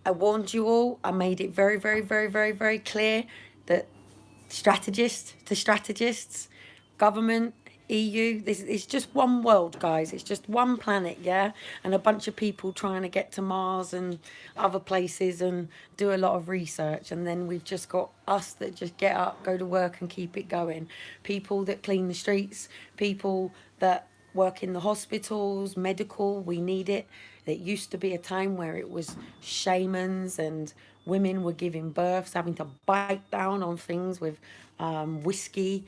I warned you all. I made it very, very, very, very, very clear that strategists, government, EU, this it's just one world, guys. It's just one planet, yeah? And a bunch of people trying to get to Mars and other places and do a lot of research. And then we've just got us that just get up, go to work and keep it going. People that clean the streets, people that work in the hospitals, medical, we need it. It used to be a time where it was shamans and women were giving births, having to bite down on things with whiskey.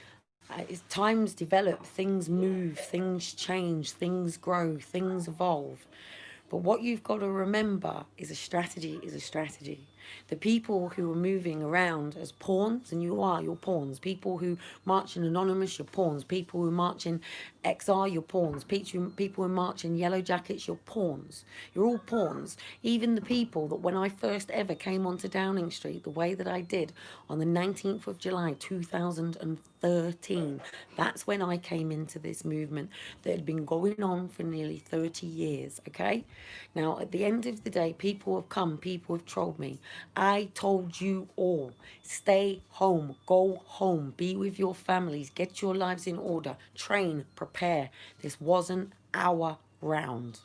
As times develop, things move, things change, things grow, things evolve. But what you've got to remember is a strategy is a strategy. The people who are moving around as pawns, and you're pawns. People who march in Anonymous, you're pawns. People who march in XR, you're pawns. People who march in Yellow Jackets, you're pawns. You're all pawns. Even the people that when I first ever came onto Downing Street, the way that I did on the 19th of July 2013, that's when I came into this movement that had been going on for nearly 30 years, okay? Now, at the end of the day, people have come, people have trolled me. I told you all, stay home, go home, be with your families, get your lives in order, train, prepare. This wasn't our round.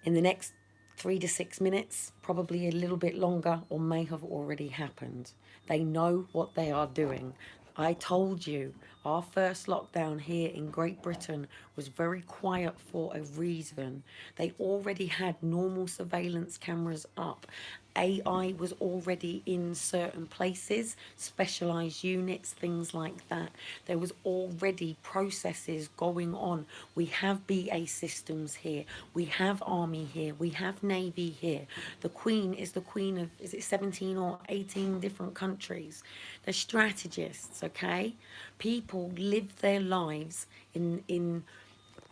In the next 3 to 6 minutes, probably a little bit longer, or may have already happened. They know what they are doing. I told you, our first lockdown here in Great Britain was very quiet for a reason. They already had normal surveillance cameras up. AI was already in certain places, specialised units, things like that. There was already processes going on. We have BA systems here. We have army here. We have navy here. The Queen is the Queen of, is it 17 or 18 different countries? They're strategists, okay? People live their lives in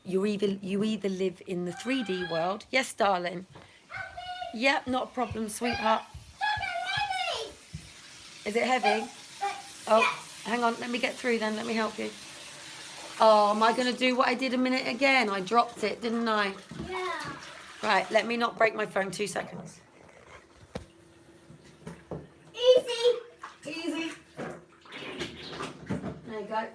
you either live in the 3D world. Yes, darling. Yep, not a problem, sweetheart. Is it heavy? Oh, hang on. Let me get through then. Let me help you. Oh, am I going to do what I did a minute again? I dropped it, didn't I? Yeah. Right, let me not break my phone. 2 seconds. Easy. Easy. There you go.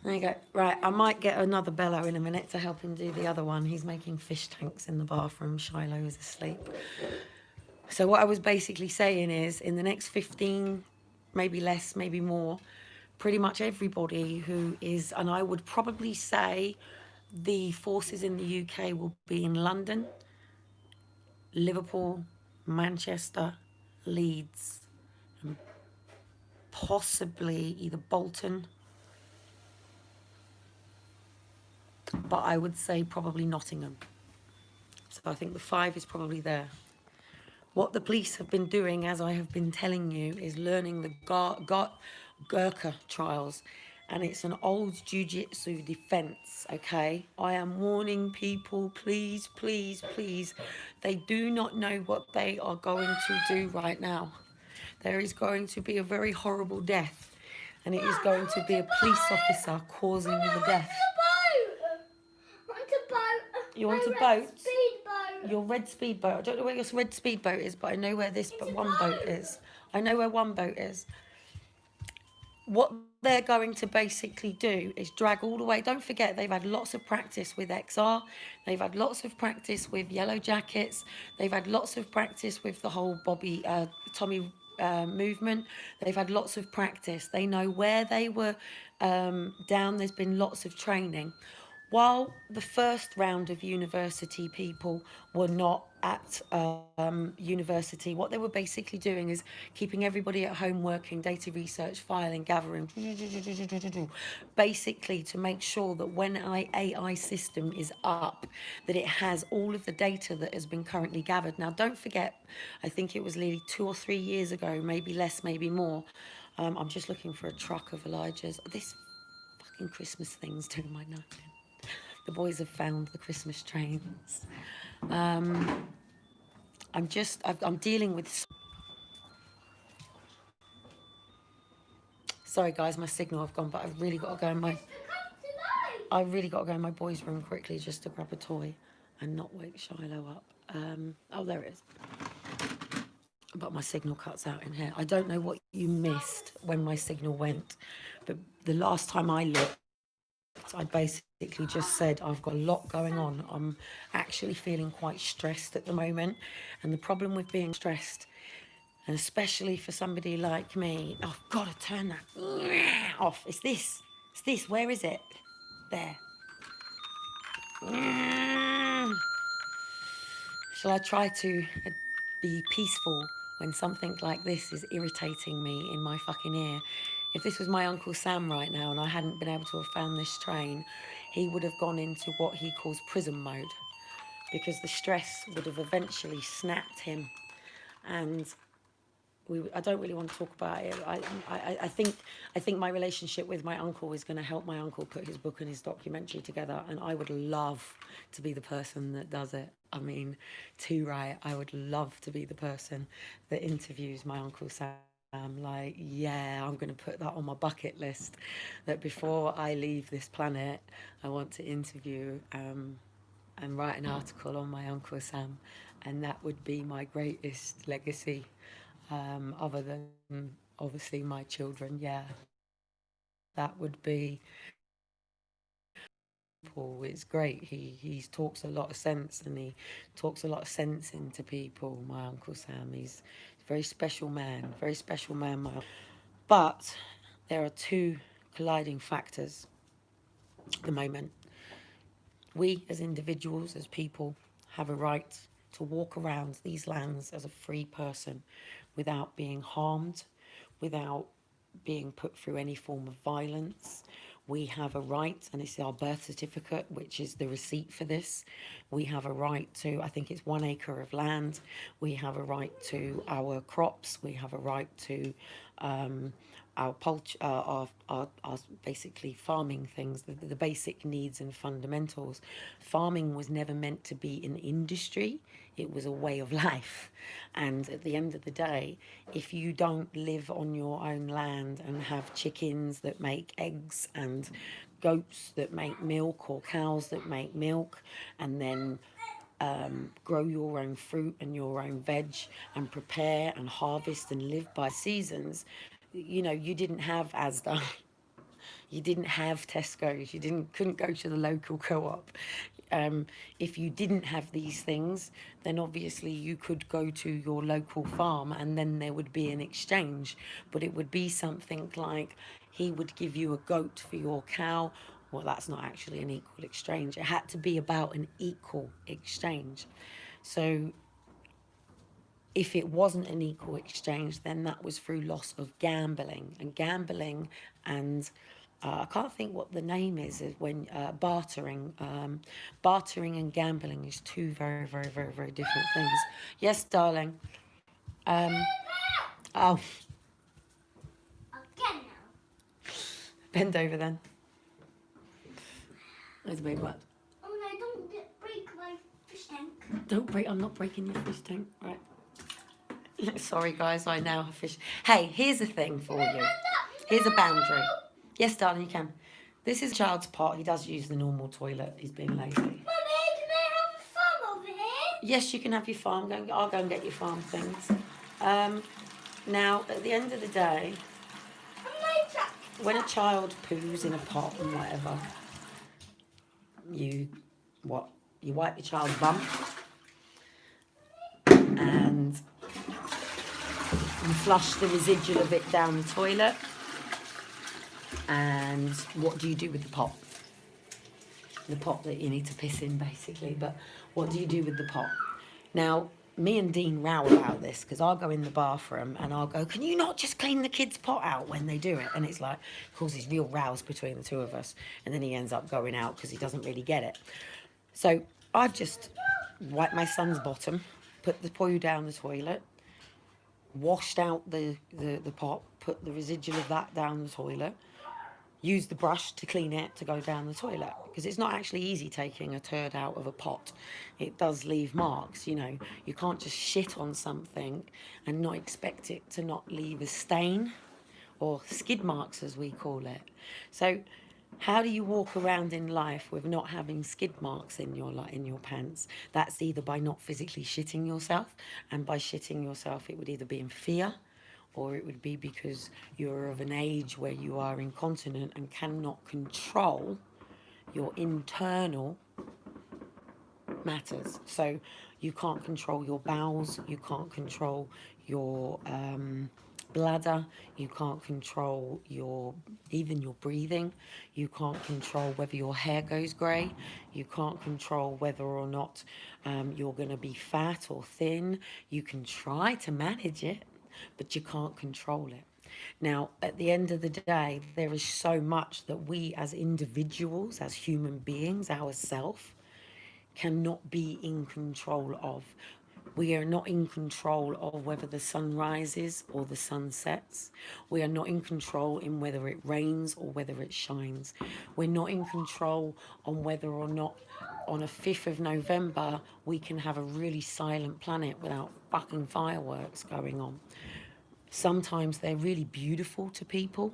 There you go. Right, I might get another Bello in a minute to help him do the other one. He's making fish tanks in the bathroom. Shiloh is asleep. So what I was basically saying is, in the next 15, maybe less, maybe more, pretty much everybody who is, and I would probably say the forces in the UK will be in London, Liverpool, Manchester, Leeds, and possibly either Bolton, but I would say probably Nottingham. So I think the 5 is probably there. What the police have been doing, as I have been telling you, is learning the Gurkha trials. And it's an old jiu-jitsu defense, okay? I am warning people, please, please, please. They do not know what they are going to do right now. There is going to be a very horrible death. And it is going to be a police officer causing the death. You want a boat? Speedboat. Your red speedboat. I don't know where your red speedboat is, but I know where this one boat is. I know where one boat is. What they're going to basically do is drag all the way. Don't forget, they've had lots of practice with XR. They've had lots of practice with Yellow Jackets. They've had lots of practice with the whole Tommy movement. They've had lots of practice. They know where they were down. There's been lots of training. While the first round of university people were not at university, what they were basically doing is keeping everybody at home working, data research, filing, gathering, basically to make sure that when our AI system is up, that it has all of the data that has been currently gathered. Now, don't forget, I think it was nearly 2 or 3 years ago, maybe less, maybe more. I'm just looking for a truck of Elijah's. This fucking Christmas thing's doing my nothing. The boys have found the Christmas trains. I'm dealing with... Sorry guys, my signal have gone, but I've really got to go in my... I really got to go in my boys' room quickly just to grab a toy. and not wake Shiloh up. Oh, there it is. But my signal cuts out in here. I don't know what you missed when my signal went, but the last time I looked, I basically just said I've got a lot going on. I'm actually feeling quite stressed at the moment. And the problem with being stressed, and especially for somebody like me, oh, I've got to turn that off. It's this. It's this. Where is it? There. Shall I try to be peaceful when something like this is irritating me in my fucking ear? If this was my Uncle Sam right now and I hadn't been able to have found this train, he would have gone into what he calls prison mode, because the stress would have eventually snapped him. And I don't really want to talk about it. I think my relationship with my uncle is going to help my uncle put his book and his documentary together, and I would love to be the person that does it. I mean, too right. I would love to be the person that interviews my Uncle Sam. Like, yeah, I'm going to put that on my bucket list, that before I leave this planet, I want to interview and write an article on my Uncle Sam, and that would be my greatest legacy. Other than obviously my children, yeah, that would be. Paul is great. He talks a lot of sense, and he talks a lot of sense into people. My Uncle Sam, he's a very special man, very special man. But there are two colliding factors at the moment. We as individuals, as people, have a right to walk around these lands as a free person without being harmed, without being put through any form of violence. We have a right, and it's our birth certificate, which is the receipt for this. We have a right to, I think it's 1 acre of land. We have a right to our crops. We have a right to our poultry, our basically farming things, the basic needs and fundamentals. Farming was never meant to be an industry. It was a way of life. And at the end of the day, if you don't live on your own land and have chickens that make eggs and goats that make milk, or cows that make milk, and then grow your own fruit and your own veg, and prepare and harvest and live by seasons, you know, you didn't have Asda. You didn't have Tesco's. Couldn't go to the local co-op. If you didn't have these things, then obviously you could go to your local farm, and then there would be an exchange. But it would be something like, he would give you a goat for your cow. Well, that's not actually an equal exchange. It had to be about an equal exchange. So if it wasn't an equal exchange, then that was through loss of gambling. And gambling and I can't think what the name is when bartering. Bartering and gambling is two very, very, very, very different things. Yes, darling. Oh, Again now. bend over then. There's a big one. Oh no, don't break my fish tank. Don't break. I'm not breaking your fish tank. Right. Sorry, guys. I now have fish. Hey, here's a thing for you. Here's a boundary. Yes, darling, you can. This is a child's pot. He does use the normal toilet. He's being lazy. Mummy, can I have a farm over here? Yes, you can have your farm. I'll go and get your farm things. Now, at the end of the day, when a child poos in a pot and whatever, you wipe your child's bum, and you flush the residual of it down the toilet. And what do you do with the pot? The pot that you need to piss in, basically. But what do you do with the pot? Now, me and Dean row about this, because I'll go in the bathroom and I'll go, can you not just clean the kids' pot out when they do it? And it's like, causes real rows between the two of us. And then he ends up going out because he doesn't really get it. So I've just wiped my son's bottom, put the poo down the toilet, washed out the pot, put the residual of that down the toilet, use the brush to clean it to go down the toilet, because it's not actually easy taking a turd out of a pot. It does leave marks, you know. You can't just shit on something and not expect it to not leave a stain, or skid marks as we call it. So How do you walk around in life with not having skid marks in your pants? That's either by not physically shitting yourself, and by shitting yourself, it would either be in fear, or it would be because you're of an age where you are incontinent and cannot control your internal matters. So you can't control your bowels, you can't control your bladder, you can't control even your breathing, you can't control whether your hair goes grey, you can't control whether or not you're going to be fat or thin. You can try to manage it, but you can't control it. Now, at the end of the day, there is so much that we as individuals, as human beings, ourselves, cannot be in control of. We are not in control of whether the sun rises or the sun sets. We are not in control in whether it rains or whether it shines. We're not in control on whether or not on a 5th of November we can have a really silent planet without fucking fireworks going on. Sometimes they're really beautiful to people,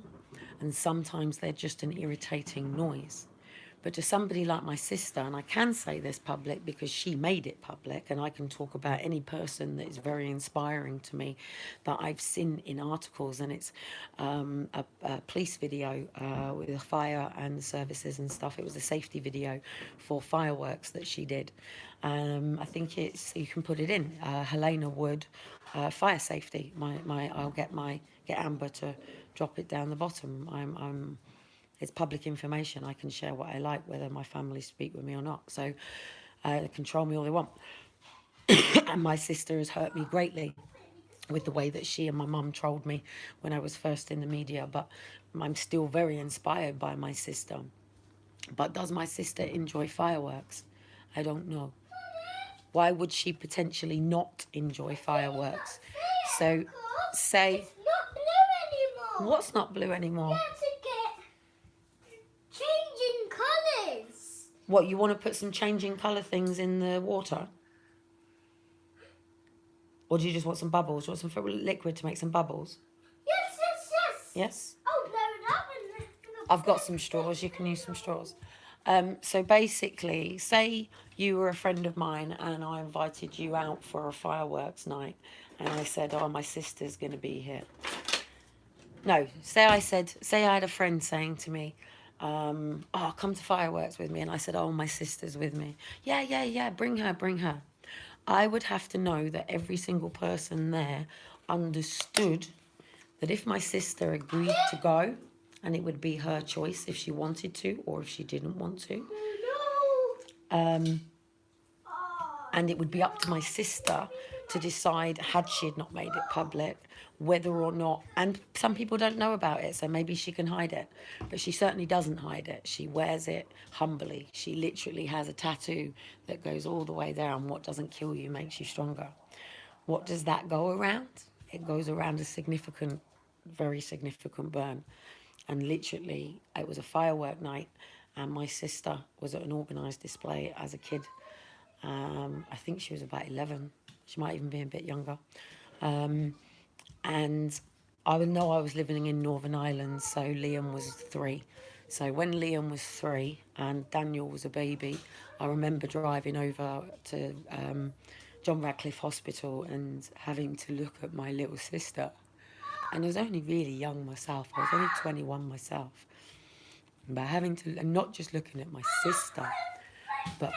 and sometimes they're just an irritating noise. But to somebody like my sister, and I can say this public because she made it public, and I can talk about any person that is very inspiring to me that I've seen in articles, and it's a police video with the fire and services and stuff. It was a safety video for fireworks that she did. I think you can put it in Helena Wood fire safety. I'll get Amber to drop it down the bottom. It's public information. I can share what I like, whether my family speak with me or not. So they control me all they want. And my sister has hurt me greatly with the way that she and my mum trolled me when I was first in the media. But I'm still very inspired by my sister. But does my sister enjoy fireworks? I don't know. Why would she potentially not enjoy fireworks? So say... It's not blue anymore. What's not blue anymore? Changing colours. What, you want to put some changing colour things in the water? Or do you just want some bubbles? Do you want some liquid to make some bubbles? Yes, yes, yes. Yes? Oh, blow it up and... I've got some straws. You can use some straws. So basically, say you were a friend of mine and I invited you out for a fireworks night, and I said, oh, my sister's going to be here. No, say I had a friend saying to me, oh, come to fireworks with me. And I said, oh, my sister's with me. Yeah, bring her. I would have to know that every single person there understood that if my sister agreed to go, and it would be her choice if she wanted to or if she didn't want to. And it would be up to my sister to decide, had she had not made it public, whether or not, and some people don't know about it, so maybe she can hide it, but she certainly doesn't hide it. She wears it humbly. She literally has a tattoo that goes all the way down. What doesn't kill you makes you stronger. What does that go around? It goes around a significant, very significant burn. And literally, it was a firework night, and my sister was at an organised display as a kid. I think she was about 11. She might even be a bit younger. And I would know I was living in Northern Ireland, so Liam was 3. So when Liam was 3 and Daniel was a baby, I remember driving over to John Radcliffe Hospital and having to look at my little sister. And I was only really young myself. I was only 21 myself. But having to, and not just looking at my sister, but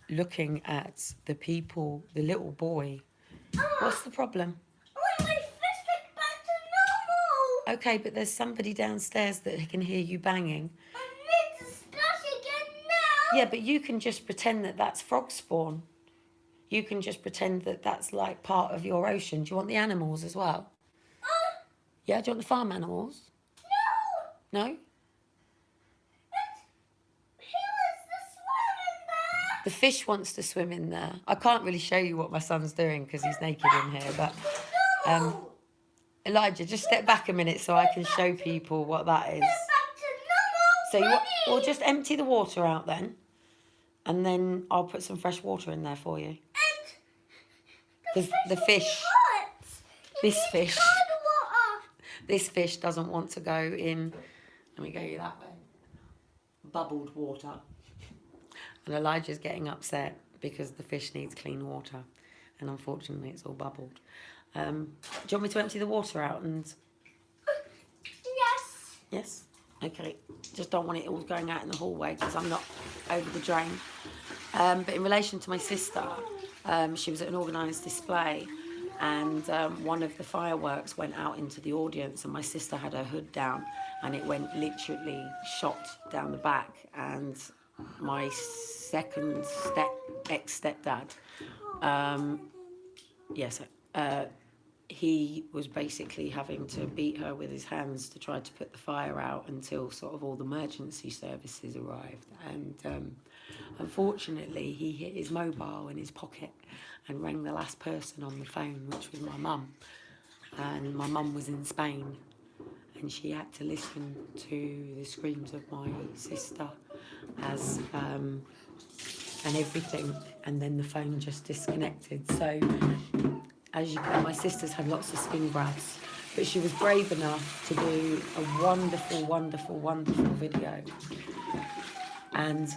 looking at the people, the little boy. What's the problem? My fist went back to normal. Okay, but there's somebody downstairs that can hear you banging. I need to splash again now. Yeah, but you can just pretend that that's frog spawn. You can just pretend that that's like part of your ocean. Do you want the animals as well? Yeah, do you want the farm animals? No. No? Who wants to swim in there? The fish wants to swim in there. I can't really show you what my son's doing because he's naked in here, but Elijah, just step back a minute so I can show people what that is. Back to normal. So we'll just empty the water out then, and then I'll put some fresh water in there for you. And The fish, this fish, water. this fish doesn't want to go in. Let me go you that way. bubbled water. And Elijah's getting upset because the fish needs clean water. And unfortunately, it's all bubbled. Do you want me to empty the water out? And Yes. yes? Okay. Just don't want it all going out in the hallway because I'm not over the drain. But in relation to my sister, she was at an organised display and one of the fireworks went out into the audience and my sister had her hood down and it went literally shot down the back, and my second ex-stepdad, he was basically having to beat her with his hands to try to put the fire out until sort of all the emergency services arrived. And unfortunately, he hit his mobile in his pocket and rang the last person on the phone, which was my mum. And my mum was in Spain, and she had to listen to the screams of my sister as and everything, and then the phone just disconnected. So as you can, my sister's had lots of skin grafts, but she was brave enough to do a wonderful, wonderful, wonderful video and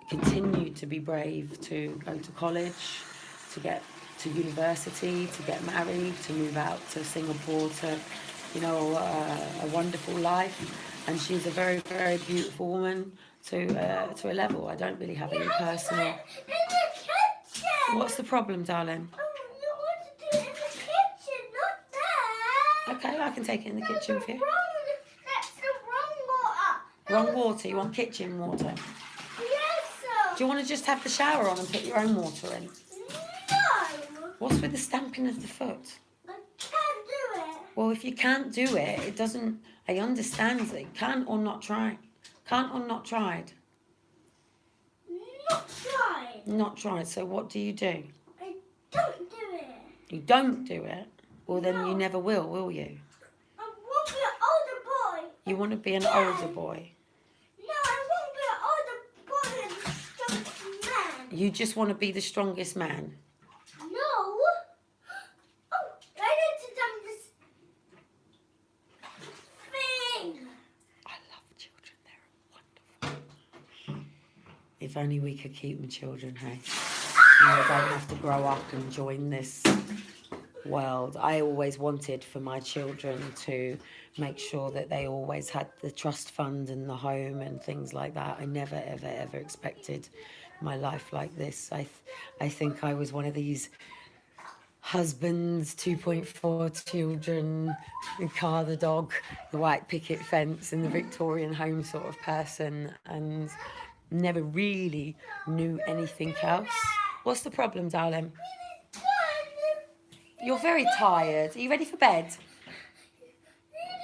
continued to be brave to go to college, to get to university, to get married, to move out to Singapore, to, you know, a wonderful life. And she's a very, very beautiful woman to a level. I don't really have any personal... In the kitchen. What's the problem, darling? You want to do it in the kitchen, not there. Okay, I can take it in the kitchen for you. That's the wrong water. Wrong water, you want kitchen water. Yes, sir. Do you want to just have the shower on and put your own water in? No. What's with the stamping of the foot? I can't do it. Well, if you can't do it, it doesn't... I understand it. Can't or not try. Can't or not tried? Not trying. Not tried. So what do? I don't do it. You don't do it? Well, then you No. never will you? I won't be an older boy. You want to be an older boy. No, I won't be an older boy and a strong man. You just want to be the strongest man. No. Oh, I need to do this thing. I love children. They're wonderful. If only we could keep them children, hey? And they don't have to grow up and join this world. I always wanted for my children to make sure that they always had the trust fund and the home and things like that. I never, ever, ever expected my life like this. I think I was one of these husbands, 2.4 children, the car, the dog, the white picket fence and the Victorian home sort of person, and never really knew anything else. What's the problem, darling? You're very tired. Are you ready for bed? You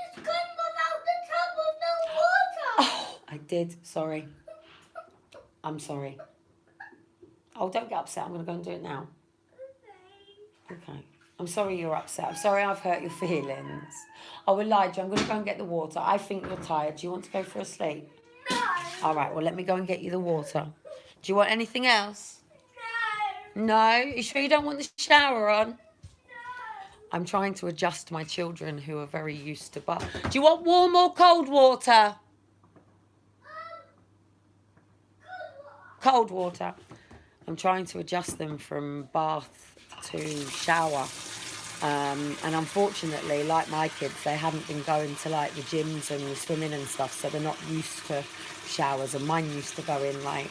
just couldn't without the tub with no water. Oh, I did. Sorry. I'm sorry. Oh, don't get upset. I'm going to go and do it now. Okay. I'm sorry you're upset. I'm sorry I've hurt your feelings. Oh, Elijah, I'm going to go and get the water. I think you're tired. Do you want to go for a sleep? No. All right, well, let me go and get you the water. Do you want anything else? No. No? You sure you don't want the shower on? No. I'm trying to adjust my children who are very used to bath. Do you want warm or cold water? Cold water. I'm trying to adjust them from bath to shower. And unfortunately, like my kids, they haven't been going to like the gyms and the swimming and stuff, so they're not used to showers. And mine used to go in like,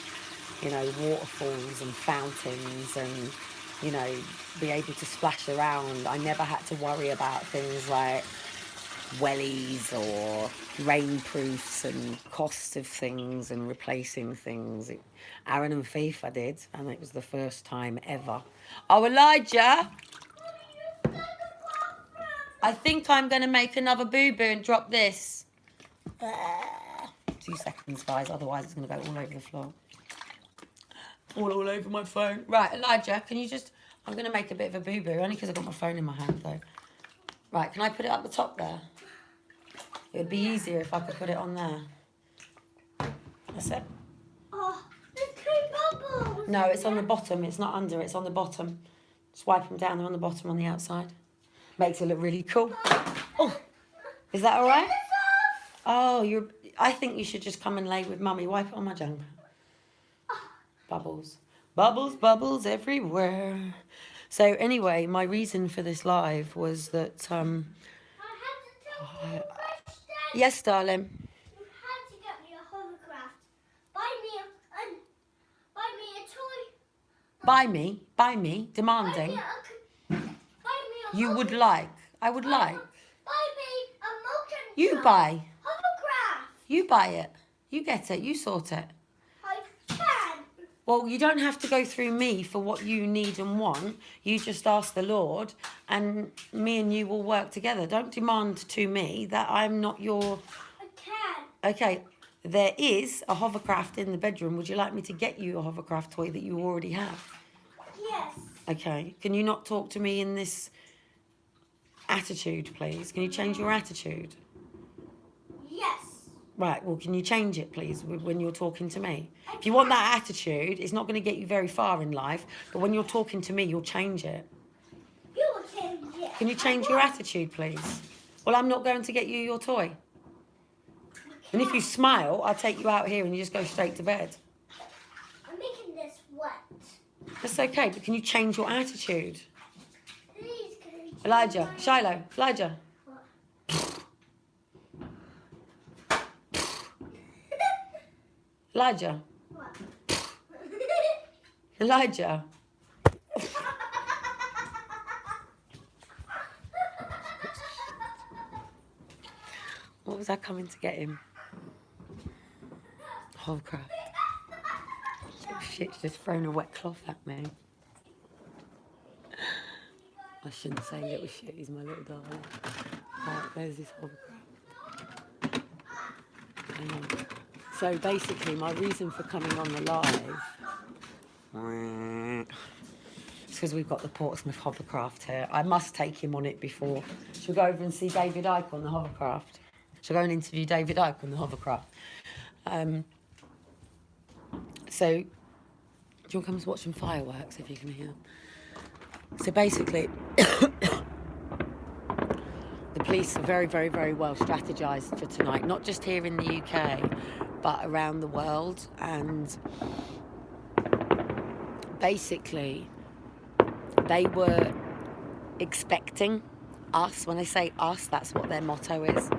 you know, waterfalls and fountains and, you know, be able to splash around. I never had to worry about things like wellies or rainproofs and costs of things and replacing things. Aaron and Fifa did, and it was the first time ever. Oh, Elijah! I think I'm going to make another boo-boo and drop this. 2 seconds, guys, otherwise it's going to go all over the floor. All over my phone. Right, Elijah, can you just... I'm going to make a bit of a boo-boo, only because I've got my phone in my hand, though. Right, can I put it up the top there? It would be easier if I could put it on there. That's it. Oh, there's 2 bubbles. No, it's on the bottom. It's not under. It's on the bottom. Just wipe them down. They're on the bottom on the outside. Makes it look really cool. Oh, is that all right? Oh, I think you should just come and lay with Mummy. Wipe it on my jumper. Bubbles. Bubbles, bubbles everywhere. So anyway, my reason for this live was that I had to tell you a question. yes, darling. You had to get me a hovercraft. Buy me a toy. Buy me, demanding. Buy me a You would hovercraft. like. I would like. Buy me a motion You truck. buy. Hovercraft. You buy it. You get it. You sort it. I can. Well, you don't have to go through me for what you need and want. You just ask the Lord, and me and you will work together. Don't demand to me that I'm not your... I can. Okay, there is a hovercraft in the bedroom. Would you like me to get you a hovercraft toy that you already have? Yes. Okay, can you not talk to me in this attitude, please? Can you change your attitude? Yes. Right, well, can you change it, please, when you're talking to me? If you want that attitude, it's not going to get you very far in life, but when you're talking to me, you'll change it. You will change it. Can you change your attitude, please? Well, I'm not going to get you your toy. And if you smile, I'll take you out here and you just go straight to bed. I'm making this wet. That's okay, but can you change your attitude? Please, can you change Elijah, my- Shiloh, Elijah. Elijah, What? Elijah. What was I coming to get him? Hovercraft. Oh, shit's just thrown a wet cloth at me. I shouldn't say little shit, he's my little darling. Right, there's this hovercraft. Hang on. So basically, my reason for coming on the live is because we've got the Portsmouth hovercraft here. I must take him on it before. Shall we go over and see David Icke on the hovercraft? Shall I go and interview David Icke on the hovercraft? So, do you want to come and watch some fireworks if you can hear them? So basically, the police are very, very, very well strategised for tonight, not just here in the UK, but around the world. And basically, they were expecting us. When they say us, that's what their motto is.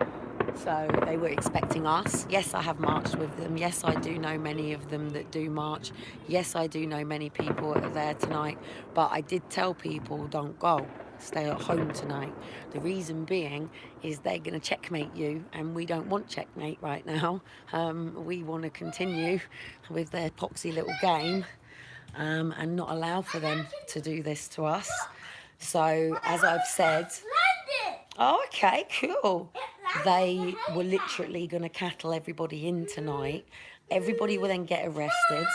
So they were expecting us. Yes, I have marched with them. Yes, I do know many of them that do march. Yes, I do know many people that are there tonight. But I did tell people, don't go. Stay at home tonight. The reason being is they're going to checkmate you, and we don't want checkmate right now. We want to continue with their poxy little game and not allow for them to do this to us. So, as I've said... Landed. Oh, okay, cool. They were literally going to cattle everybody in tonight. Everybody will then get arrested.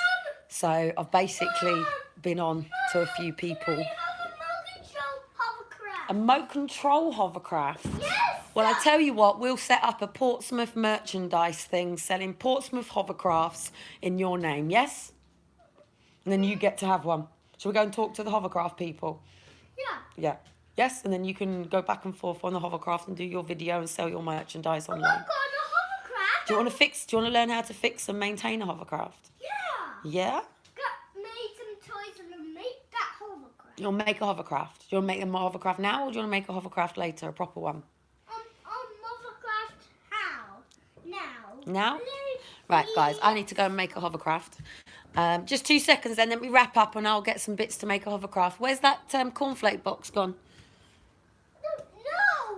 So I've basically been on to a few people. We have a motion hovercraft. A Mo Control hovercraft. Yes. Well, I tell you what, we'll set up a Portsmouth merchandise thing selling Portsmouth hovercrafts in your name, yes? And then you get to have one. Shall we go and talk to the hovercraft people? Yeah. Yeah. Yes, and then you can go back and forth on the hovercraft and do your video and sell your merchandise I've online. got a hovercraft. Do you want to learn how to fix and maintain a hovercraft? Yeah. Yeah? Got made some toys and make that hovercraft. You'll make a hovercraft. Do you want to make them a hovercraft now, or do you want to make a hovercraft later, a proper one? Hovercraft how? Now. Now? Please. Right, guys, I need to go and make a hovercraft. Just 2 seconds, then we wrap up and I'll get some bits to make a hovercraft. Where's that cornflake box gone?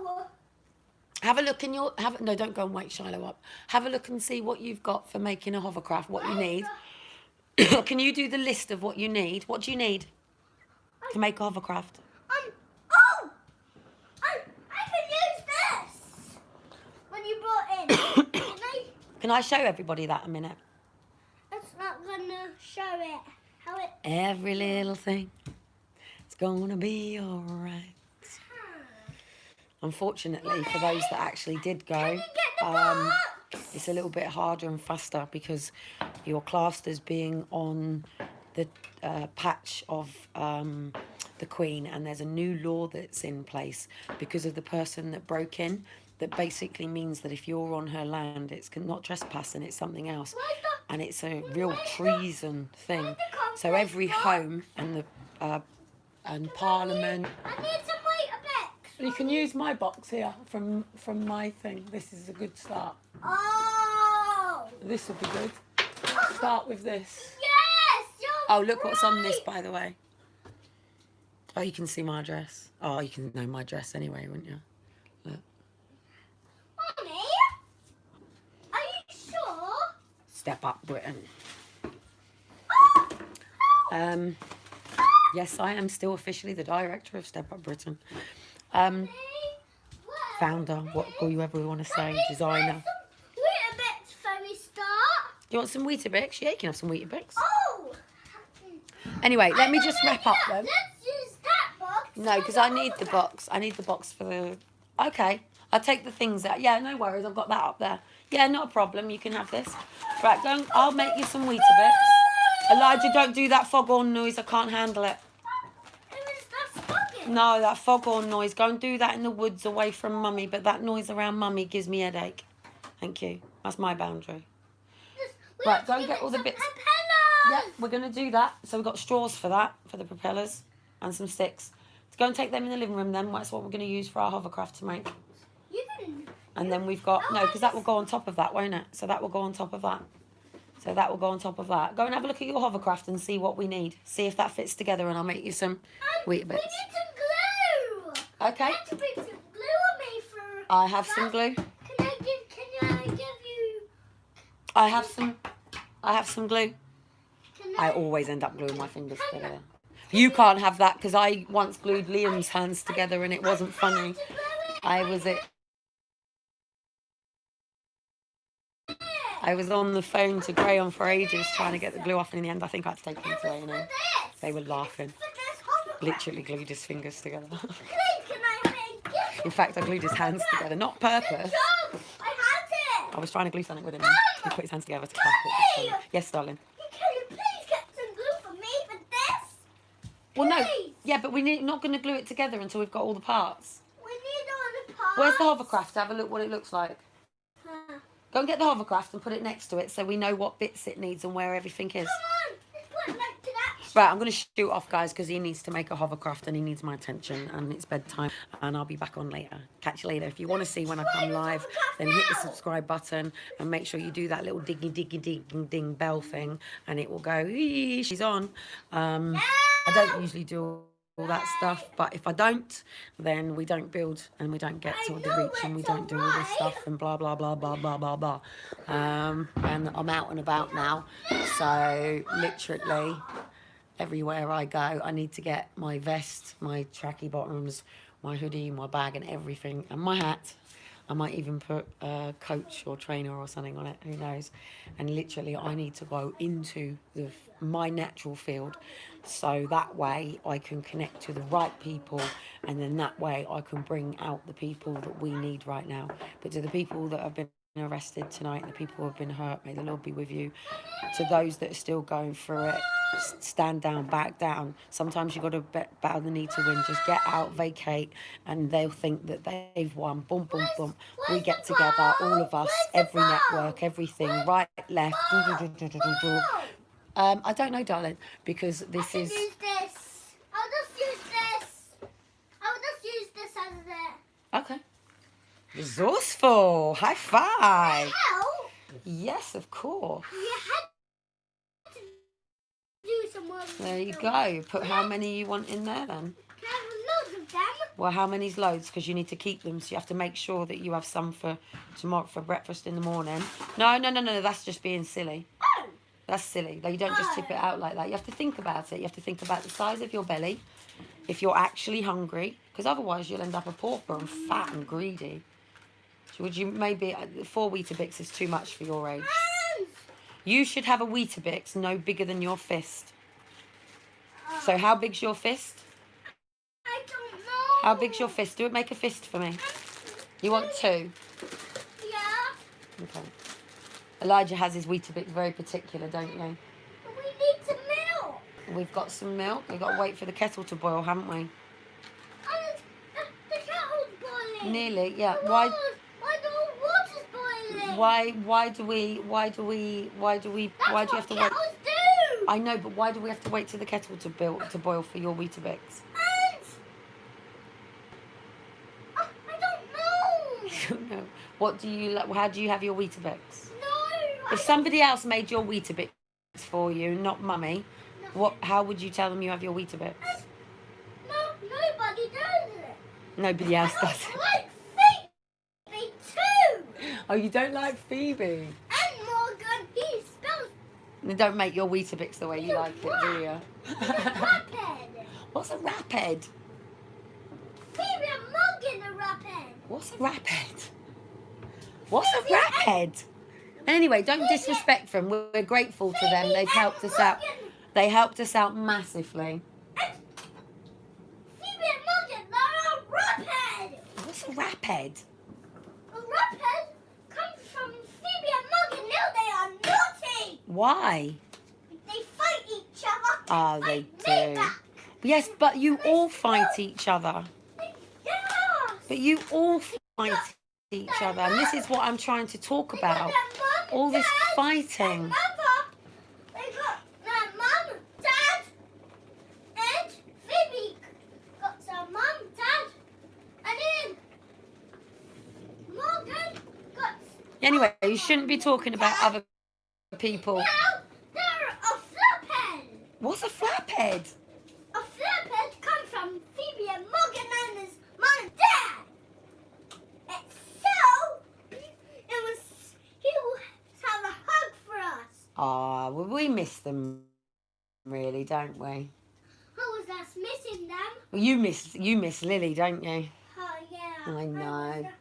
No. Have a look in your... No, don't go and wake Shiloh up. Have a look and see what you've got for making a hovercraft, what you need. Can you do the list of what you need? What do you need to make a hovercraft? Oh! I can use this. When you brought in. Can I show everybody that a minute? It's not gonna show it. How it. Every little thing, it's gonna be alright. Unfortunately, for those that actually did go, Can you get the box? it's a little bit harder and faster because you're classed as being on the patch of the Queen, and there's a new law that's in place because of the person that broke in. that basically means that if you're on her land, it's not trespassing, it's something else. And it's a real treason thing. So every home and and Parliament. I need some Weetabix. You can use my box here from my thing. This is a good start. Oh. This will be good. Start with this. Yes. You're Oh, look what's on this, right. by the way. Oh, you can see my dress. Oh, you can know my dress anyway, wouldn't you? Look. Mommy, are you sure? Step Up Britain. Oh. Yes, I am still officially the director of Step Up Britain. Where? Founder, whatever we want to say, designer. Weetabix for we start. You want some Weetabix? Yeah, you can have some Weetabix. Oh. Anyway, let me just wrap up then. Let's use that box. No, because I need the box. I need the box for the... Okay, I'll take the things out. Yeah, no worries. I've got that up there. Yeah, not a problem. You can have this. Right, I'll make you some Weetabix. Elijah, don't do that foghorn noise. I can't handle it. That's bugging. No, that foghorn noise. Go and do that in the woods away from Mummy. But that noise around Mummy gives me a headache. Thank you. That's my boundary. Right, go and get all the bits. Yeah, we're going to do that. So we've got straws for that, for the propellers, and some sticks. So go and take them in the living room then. That's what we're going to use for our hovercraft to make. You can. And then we've got... No, because that will go on top of that, won't it? So that will go on top of that. So that will go on top of that. Go and have a look at your hovercraft and see what we need. See if that fits together, and I'll make you some Weetabix. We need some glue. Okay. You have to bring some glue on me for... I have some glue. Can I give you... I have some glue. Can I always end up gluing my fingers together. You can't have that because I once glued Liam's hands together and it wasn't funny. I was on the phone to Graham for ages trying to get the glue off, and in the end I think I had to take him to A&E. They were laughing. Literally glued his fingers together. Please, can I make it? In fact, I glued his hands together, not purpose. Job, I had it. I was trying to glue something with him. He put his hands together to clasp it. Yes, darling. Can you please get some glue for me for this? Well, no. Please. Yeah, but we're not going to glue it together until we've got all the parts. We need all the parts. Where's the hovercraft? Have a look what it looks like. Huh. Go and get the hovercraft and put it next to it so we know what bits it needs and where everything is. Come on, let's put it next to that. Right, I'm going to shoot off, guys, because he needs to make a hovercraft and he needs my attention and it's bedtime and I'll be back on later. Catch you later. If you want to see when I come live, then hit the subscribe button and make sure you do that little diggy, diggy, ding, ding bell thing and it will go, "Eee, she's on." I don't usually do all that stuff, but if I don't, then we don't build and we don't get to the reach and we don't do all this stuff and blah blah blah blah blah blah blah. And I'm out and about now, so literally everywhere I go I need to get my vest, my tracky bottoms, my hoodie, my bag and everything, and my hat. I might even put a coach or trainer or something on it, who knows. And literally I need to go into my natural field so that way I can connect to the right people, and then that way I can bring out the people that we need right now. But to the people that have been arrested tonight, the people who have been hurt, may the Lord be with you. To those that are still going through it, stand down, back down. Sometimes you've got to bow the knee to win. Just get out, vacate, and they'll think that they've won. Boom, boom, boom. We get together, all of us, every network, everything, right, left. I don't know, darling, because this is... Use this. I'll just use this. I'll just use this as it. Okay. Resourceful. High five. Help. Yes, of course. You had to do some more. There you go. Put how many you want in there then? Can I have loads of them? Well, how many's loads? Because you need to keep them, so you have to make sure that you have some for tomorrow for breakfast in the morning. No, that's just being silly. Oh. That's silly. Like, you don't just tip it out like that. You have to think about it. You have to think about the size of your belly, if you're actually hungry, because otherwise you'll end up a pauper and fat and greedy. So would you maybe 4 Weetabix is too much for your age? You should have a Weetabix no bigger than your fist. So how big's your fist? I don't know. How big's your fist? Do it. Make a fist for me. You want 2? Yeah. Okay. Elijah has his Weetabix very particular, don't you? We need some milk. We've got some milk. We've got to wait for the kettle to boil, haven't we? The kettle's boiling. Nearly, yeah. The Why? water's Why do you have to wait? Cows do. I know, but why do we have to wait till the kettle to boil for your Weetabix? And I don't know. No. What do you? How do you have your Weetabix? No. If somebody else made your Weetabix for you, not Mummy, what? How would you tell them you have your Weetabix? No, nobody does it. Nobody else does I it. like Phoebe too. Oh, you don't like Phoebe? And Morgan, he spells Don't make your Weetabix the way you like it, do you? rapid. What's a rapid? Phoebe and Morgan are rapid. What's a rapid? What's a rapid? Anyway, don't disrespect them. We're grateful to them. They've helped us out. They helped us out massively. And Phoebe and Morgan are rapid. What's a rapid? A rapid comes from Phoebe and Morgan. No, they are naughty. Why? They fight each other. Oh, they Fight me do. back. Yes, but you all fight each other. Yes. But you all fight each other. And this is what I'm trying to talk about. All this fighting. They got their mum, dad, and Phoebe got their mum, dad, and then Morgan got. Anyway, you shouldn't be talking about other people. Now they're a flaphead. What's a flaphead? A flaphead comes from Phoebe and Morgan and his mum and dad. And so it was he will have a hug for us. Ah, well, we miss them, really, don't we? Who was us missing them? Well, you miss Lily, don't you? Oh yeah. I know. I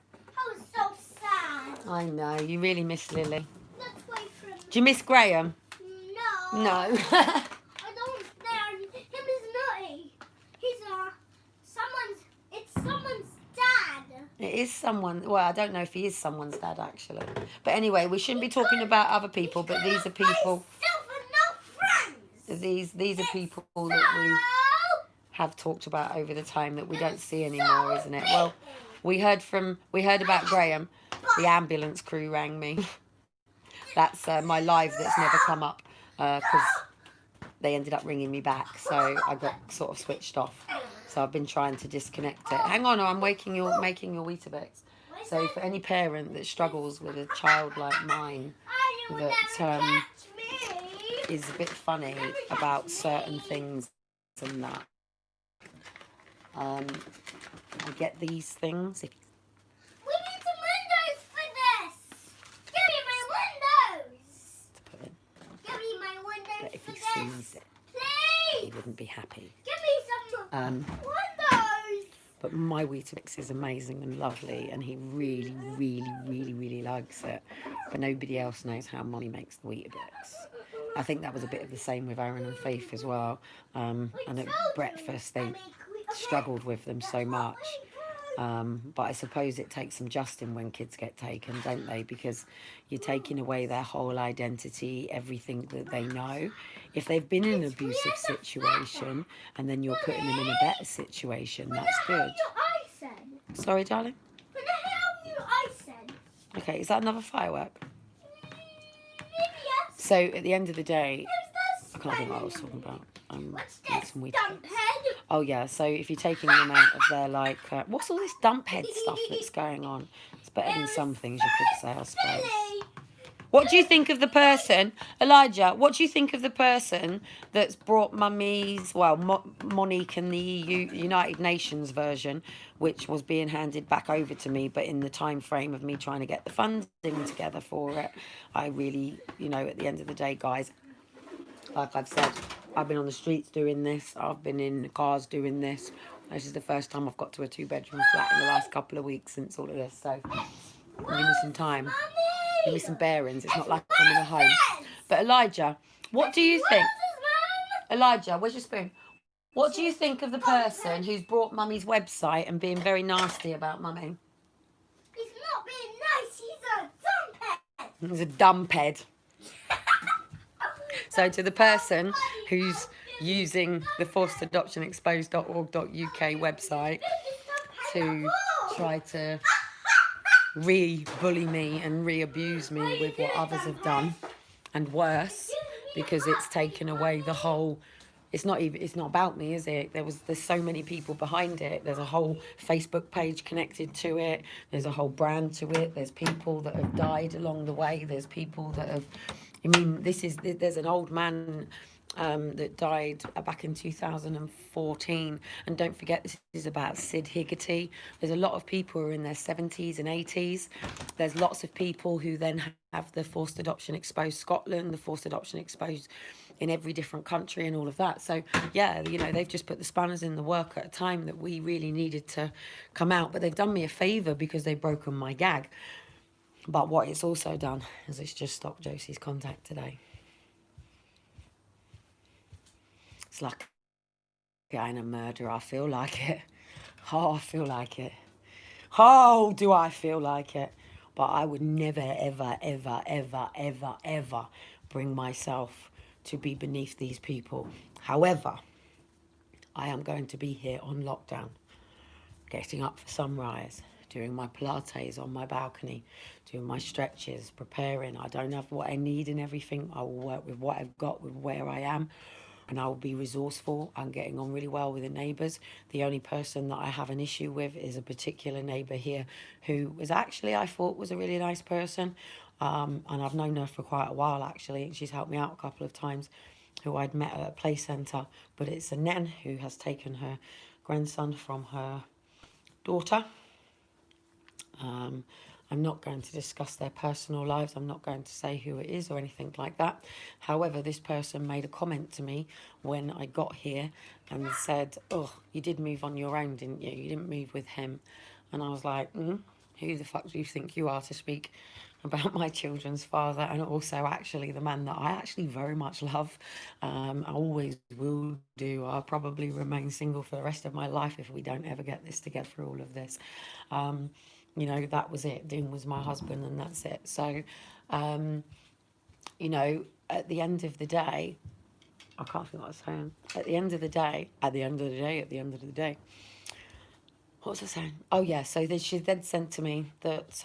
was so sad. I know. You really miss Lily. Let's wait for him. Do you miss Graham? No. No. I don't dare. Him is naughty. He's someone's dad. It is someone. Well, I don't know if he is someone's dad, actually. But anyway, we shouldn't be talking about other people. But these are people. Myself and no friends. These are people that we have talked about over the time that we don't see anymore, isn't it? Well, we heard about Graham. The ambulance crew rang me. That's my live that's never come up because they ended up ringing me back, so I got sort of switched off. So I've been trying to disconnect it. Hang on, I'm making your Weetabix. So for any parent that struggles with a child like mine that is a bit funny about certain things and that, I get these things. We need some windows for this. Give me my windows. To put in, Give me my but windows if for he this. sees it, Please. he wouldn't be happy. Give me some windows. But my Weetabix is amazing and lovely, and he really, really, really, really likes it. But nobody else knows how Mummy makes the Weetabix. I think that was a bit of the same with Aaron and Faith as well. And at breakfast, they struggled with them so much. But I suppose it takes some adjusting when kids get taken, don't they? Because you're taking away their whole identity, everything that they know. If they've been in an abusive situation and then you're putting them in a better situation, that's good. Sorry, darling? Okay, is that another firework? So at the end of the day, I can't think what I was talking about. Some Weetabix. Oh yeah, so if you're taking them out of their what's all this dump head stuff that's going on? It's better than some things you could say, I suppose. What do you think of the person, Elijah? What do you think of the person that's brought Mummy's, Monique and the United Nations version, which was being handed back over to me, but in the time frame of me trying to get the funding together for it, I really, at the end of the day, guys, like I've said, I've been on the streets doing this. I've been in cars doing this. This is the first time I've got to a 2-bedroom flat in the last couple of weeks since all of this. So give me some time. Give me some bearings. It's not like I'm in a home. But Elijah, what do you think? Elijah, where's your spoon? What do you think of the person who's brought Mummy's website and being very nasty about Mummy? He's not being nice. He's a dumphead. He's a dumphead. So to the person who's using the forcedadoptionexposed.org.uk website to try to re-bully me and re-abuse me with what others have done, and worse, because it's taken away the whole. It's not about me, is it? There's so many people behind it. There's a whole Facebook page connected to it. There's a whole brand to it. There's people that have died along the way. There's people that have, I mean, there's an old man that died back in 2014. And don't forget, this is about Sid Higgety. There's a lot of people who are in their 70s and 80s. There's lots of people who then have the forced adoption exposed Scotland, the forced adoption exposed in every different country and all of that. So, yeah, you know, they've just put the spanners in the work at a time that we really needed to come out. But they've done me a favour because they've broken my gag. But what it's also done is it's just stopped Josie's contact today. It's like getting a murder. I feel like it. Oh, I feel like it. Oh, do I feel like it? But I would never, ever, ever, ever, ever, ever bring myself to be beneath these people. However, I am going to be here on lockdown, getting up for sunrise, doing my Pilates on my balcony, doing my stretches, preparing. I don't have what I need and everything. I will work with what I've got, with where I am, and I will be resourceful. I'm getting on really well with the neighbours. The only person that I have an issue with is a particular neighbour here who was actually, I thought, was a really nice person. And I've known her for quite a while, actually, and she's helped me out a couple of times, who I'd met at a play centre. But it's a nan who has taken her grandson from her daughter. I'm not going to discuss their personal lives. I'm not going to say who it is or anything like that. However, this person made a comment to me when I got here and said, oh, you did move on your own, didn't you? You didn't move with him. And I was like, who the fuck do you think you are to speak about my children's father, and also actually the man that I actually very much love. I always will do. I'll probably remain single for the rest of my life if we don't ever get this together through all of this. You know, that was it. Dean was my husband, and that's it. So, you know, at the end of the day, I can't think what I was saying. At the end of the day, what was I saying? Oh, yeah. So then she then said to me that,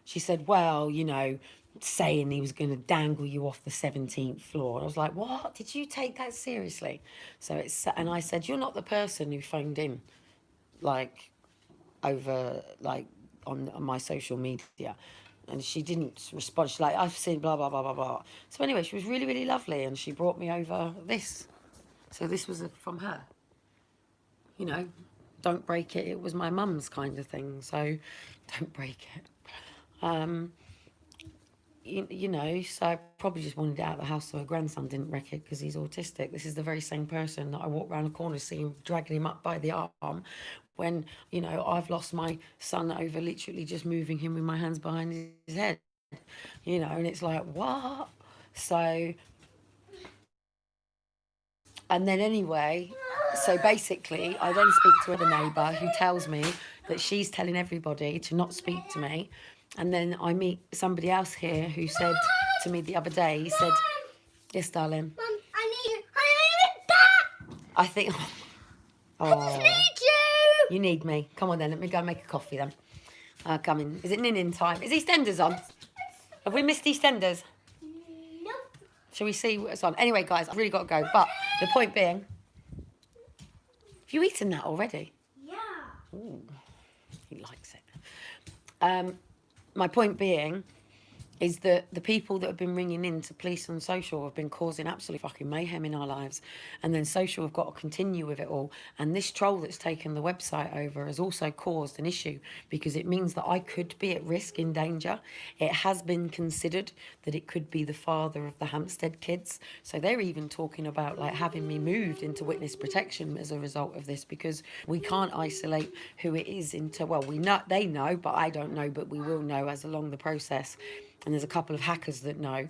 she said, well, you know, saying he was going to dangle you off the 17th floor. And I was like, what? Did you take that seriously? And I said, you're not the person who phoned in, like, over, like, on my social media. And she didn't respond. She's like, I've seen blah, blah, blah, blah, blah. So anyway, she was really, really lovely. And she brought me over this. So this was from her. You know, don't break it. It was my mum's kind of thing. So don't break it. You know, so I probably just wanted it out of the house so her grandson didn't wreck it because he's autistic. This is the very same person that I walked around the corner seeing dragging him up by the arm when, you know, I've lost my son over literally just moving him with my hands behind his head, you know, and it's like, what? So, and then anyway, so basically I then speak to the neighbour who tells me that she's telling everybody to not speak to me. And then I meet somebody else here who said to me the other day, he said, yes, darling. Mum, I need you back. I think, I just need you. You need me. Come on then, let me go make a coffee then. Come in. Is it nin time? Is EastEnders on? Have we missed EastEnders? Nope. Shall we see what's on? Anyway, guys, I've really got to go. But the point being, have you eaten that already? Yeah. Ooh, he likes it. My point being is that the people that have been ringing in to police and social have been causing absolute fucking mayhem in our lives. And then social have got to continue with it all. And this troll that's taken the website over has also caused an issue because it means that I could be at risk, in danger. It has been considered that it could be the father of the Hampstead kids. So they're even talking about like having me moved into witness protection as a result of this because we can't isolate who it is into, well, we know, they know, but I don't know, but we will know as along the process. And there's a couple of hackers that know,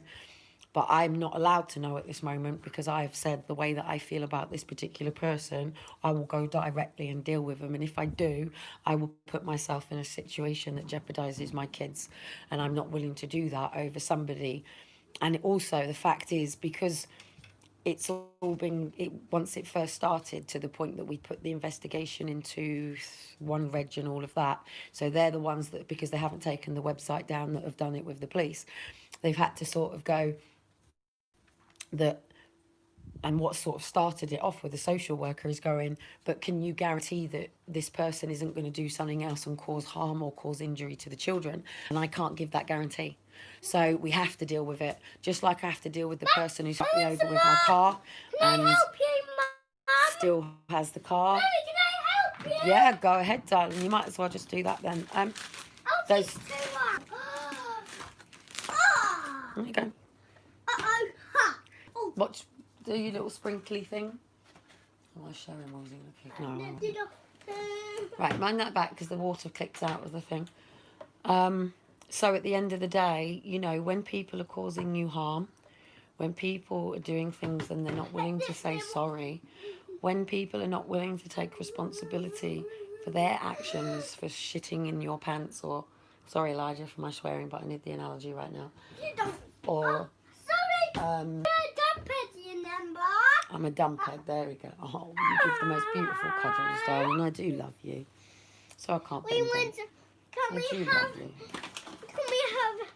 but I'm not allowed to know at this moment because I've said the way that I feel about this particular person, I will go directly and deal with them. And if I do, I will put myself in a situation that jeopardizes my kids. And I'm not willing to do that over somebody. And also the fact is, because it's all been once it first started to the point that we put the investigation into One Reg and all of that. So they're the ones that, because they haven't taken the website down, that have done it with the police. They've had to sort of go that, and what sort of started it off with the social worker is going, but can you guarantee that this person isn't going to do something else and cause harm or cause injury to the children? And I can't give that guarantee. So we have to deal with it, just like I have to deal with the person who's fucked me over with my car Can and I help you, Mum? still has the car. Mummy, can I help you? Yeah, go ahead, darling. You might as well just do that then. I'll Those. just do one. Ah. There you go. Uh-oh. Ha. Oh. Watch, do your little sprinkly thing. Oh, I'll show him. What was he looking? No. Did I- Right, mind that back because the water clicks out of the thing. So at the end of the day, you know, when people are causing you harm, when people are doing things and they're not willing to say sorry, when people are not willing to take responsibility for their actions, for shitting in your pants, or, sorry Elijah for my swearing, but I need the analogy right now. You don't. Or, Sorry. You're a dumb petty number. I'm a dumphead, there we go. Oh, you give the most beautiful cuddles, darling. I do love you. So I can't We bend went down. to. Can I we do have? love you. Can we have?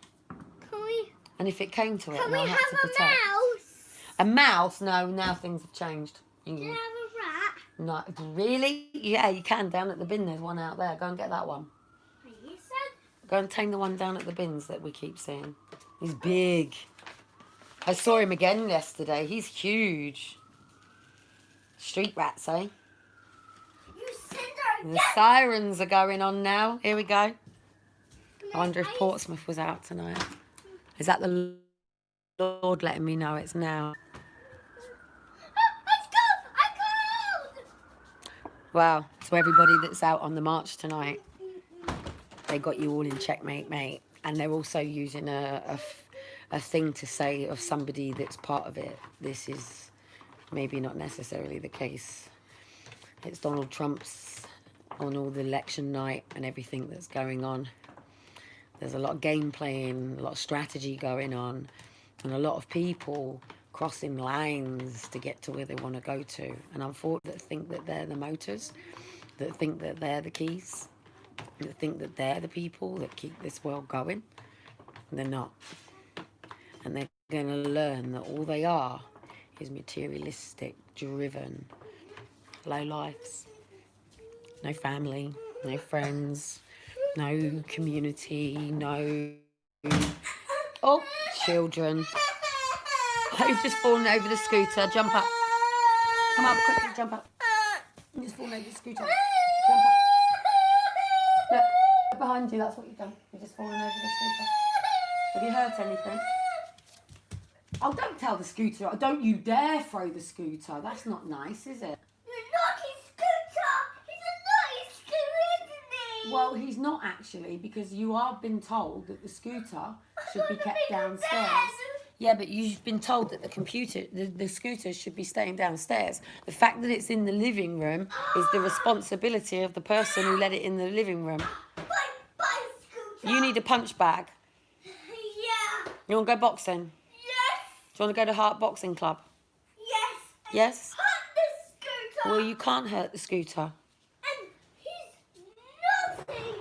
Can we? And if it came to it, Can and we I have had to a protect mouse? a mouse. No, now things have changed. Can we have a rat? No, really? Yeah, you can. Down at the bin, there's one out there. Go and get that one. You said. Go and tame the one down at the bins that we keep seeing. He's big. I saw him again yesterday. He's huge. Street rats, eh? You said her The sirens are going on now. Here we go. I wonder if I- Portsmouth was out tonight. Is that the Lord letting me know it's now? Let's go! I called! Wow. So everybody that's out on the march tonight, they got you all in checkmate, mate. And they're also using a thing to say of somebody that's part of it. This is maybe not necessarily the case. It's Donald Trump's on all the election night and everything that's going on. There's a lot of game playing, a lot of strategy going on, and a lot of people crossing lines to get to where they want to go to. And unfortunately, that think that they're the motors, that think that they're the keys, that think that they're the people that keep this world going. And they're not. And they're going to learn that all they are is materialistic, driven, low lives. No family, no friends, no community, no children. You've just fallen over the scooter. Jump up. Come up quickly, jump up. You just fallen over the scooter. Jump up. Look, behind you, that's what you've done. You've just fallen over the scooter. Have you hurt anything? Oh, don't tell the scooter. Don't you dare throw the scooter. That's not nice, is it? Naughty Scooter! He's a naughty scooter, isn't he? Well, he's not actually, because you are been told that the scooter should be kept downstairs. Dad. Yeah, but you've been told that the scooter should be staying downstairs. The fact that it's in the living room is the responsibility of the person who let it in the living room. Bye, Scooter. You need a punch bag. Yeah. You want to go boxing? Yes. Do you want to go to Heart Boxing Club? Yes. Yes? Hurt the scooter. Well, you can't hurt the scooter. And he's naughty.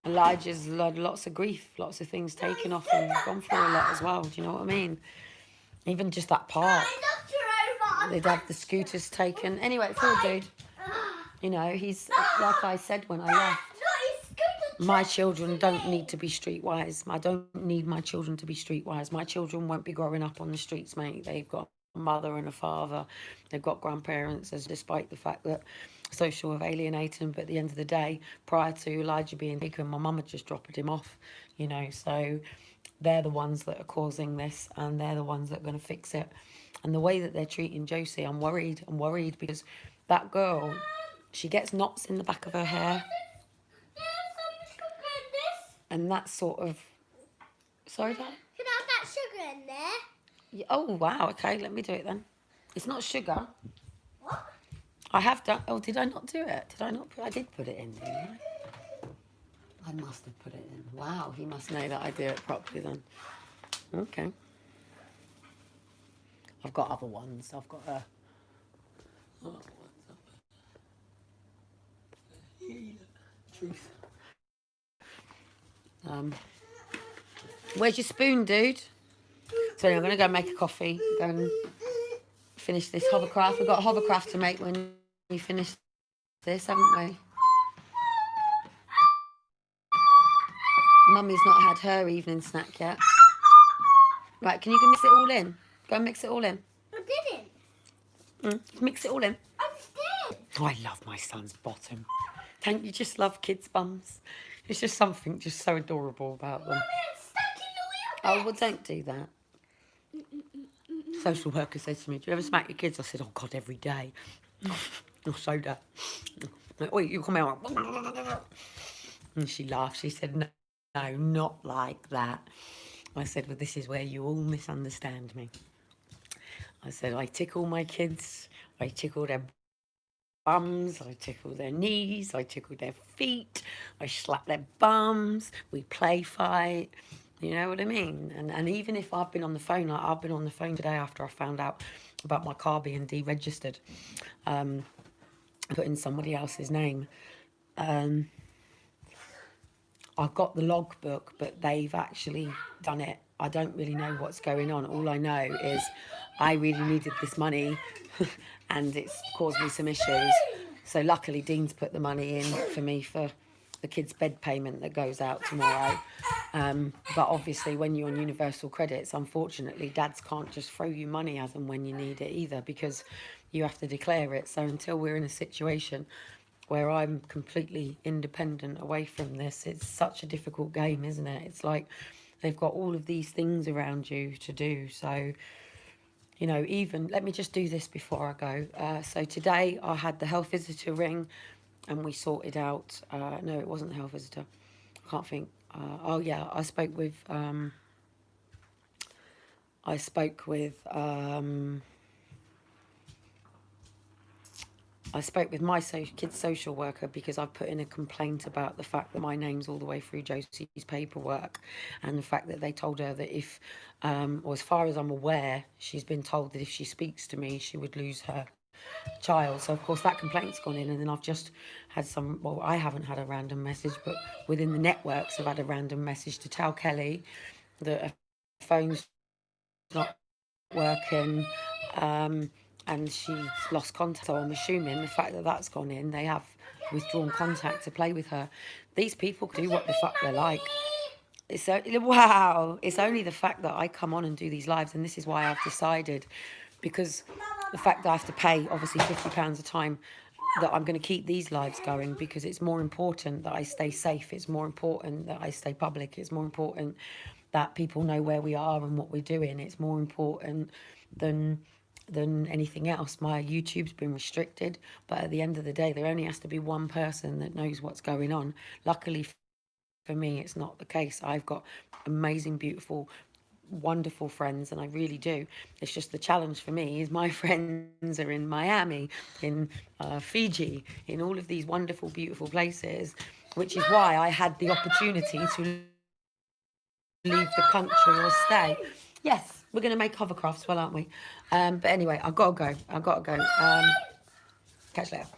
Elijah's had lots of grief, lots of things taken off him, gone through a lot as well. Do you know what I mean? Even just that park. I knocked her over. They'd have the scooters taken. Anyway, it's all good. You know, he's, like I said when I left, Naughty scooter. my children don't need to be streetwise. I don't need my children to be streetwise. My children won't be growing up on the streets, mate. They've got a mother and a father. They've got grandparents, as despite the fact that social have alienated them. But at the end of the day, prior to Elijah being taken, my mum had just dropped him off, you know. So they're the ones that are causing this, and they're the ones that are going to fix it. And the way that they're treating Josie, I'm worried. I'm worried because that girl, she gets knots in the back of her hair. And that's sort of... Sorry, Dad? Can I have that sugar in there? Yeah, oh, wow. Okay, let me do it then. It's not sugar. What? I have done... Oh, did I not do it? Did I not put... I did put it in, didn't I? I must have put it in. Wow, he must know that I do it properly then. Okay. I've got other ones. I've got a. Truth. Where's your spoon, dude? So anyway, I'm going to go make a coffee. Go and finish this hovercraft. We've got a hovercraft to make when we finish this, haven't we? Mummy's not had her evening snack yet. Right, can you go mix it all in? Go and mix it all in. I didn't. Mix it all in. I just did. Oh, I love my son's bottom. Don't you just love kids' bums? It's just something just so adorable about them. Mommy, it's stuck in the wheel. Oh, well, don't do that. Social worker said to me, do you ever smack your kids? I said, oh, God, every day. Or soda. Oh, you come out. And she laughed. She said, no, not like that. I said, well, this is where you all misunderstand me. I said, I tickle my kids. I tickle their bums. I tickle their knees. I tickle their feet. I slap their bums. We play fight. You know what I mean? And even if I've been on the phone, like I've been on the phone today after I found out about my car being deregistered, put in somebody else's name. I've got the logbook, but they've actually done it. I don't really know what's going on. All I know is I really needed this money and it's caused me some issues. So luckily Dean's put the money in for me for the kids' bed payment that goes out tomorrow. But obviously when you're on universal credits, unfortunately, dads can't just throw you money as and when you need it either, because you have to declare it. So until we're in a situation where I'm completely independent away from this, it's such a difficult game, isn't it? It's like they've got all of these things around you to do. So, you know, even, let me just do this before I go. So today I had the health visitor ring and we sorted out, no, it wasn't the health visitor. I can't think. Oh yeah, I spoke with my kids' social worker because I've put in a complaint about the fact that my name's all the way through Josie's paperwork, and the fact that they told her that if, or as far as I'm aware, she's been told that if she speaks to me, she would lose her child. So of course that complaint's gone in, and then I've just had I haven't had a random message, but within the networks I've had a random message to tell Kelly that her phone's not working, and she's lost contact. So I'm assuming the fact that that's gone in, they have withdrawn contact to play with her. These people do what the fuck they like. It's only the fact that I come on and do these lives, and this is why I've decided, because the fact that I have to pay obviously £50 a time, that I'm going to keep these lives going, because it's more important that I stay safe. It's more important that I stay public. It's more important that people know where we are and what we're doing. It's more important than anything else. My YouTube's been restricted, but at the end of the day, there only has to be one person that knows what's going on. Luckily for me, it's not the case. I've got amazing, beautiful, wonderful friends, and I really do. It's just the challenge for me is my friends are in Miami, in Fiji, in all of these wonderful, beautiful places, which is why I had the opportunity to leave the country or stay. Yes, we're going to make hovercrafts, well, aren't we? But anyway, I've got to go. Catch you later.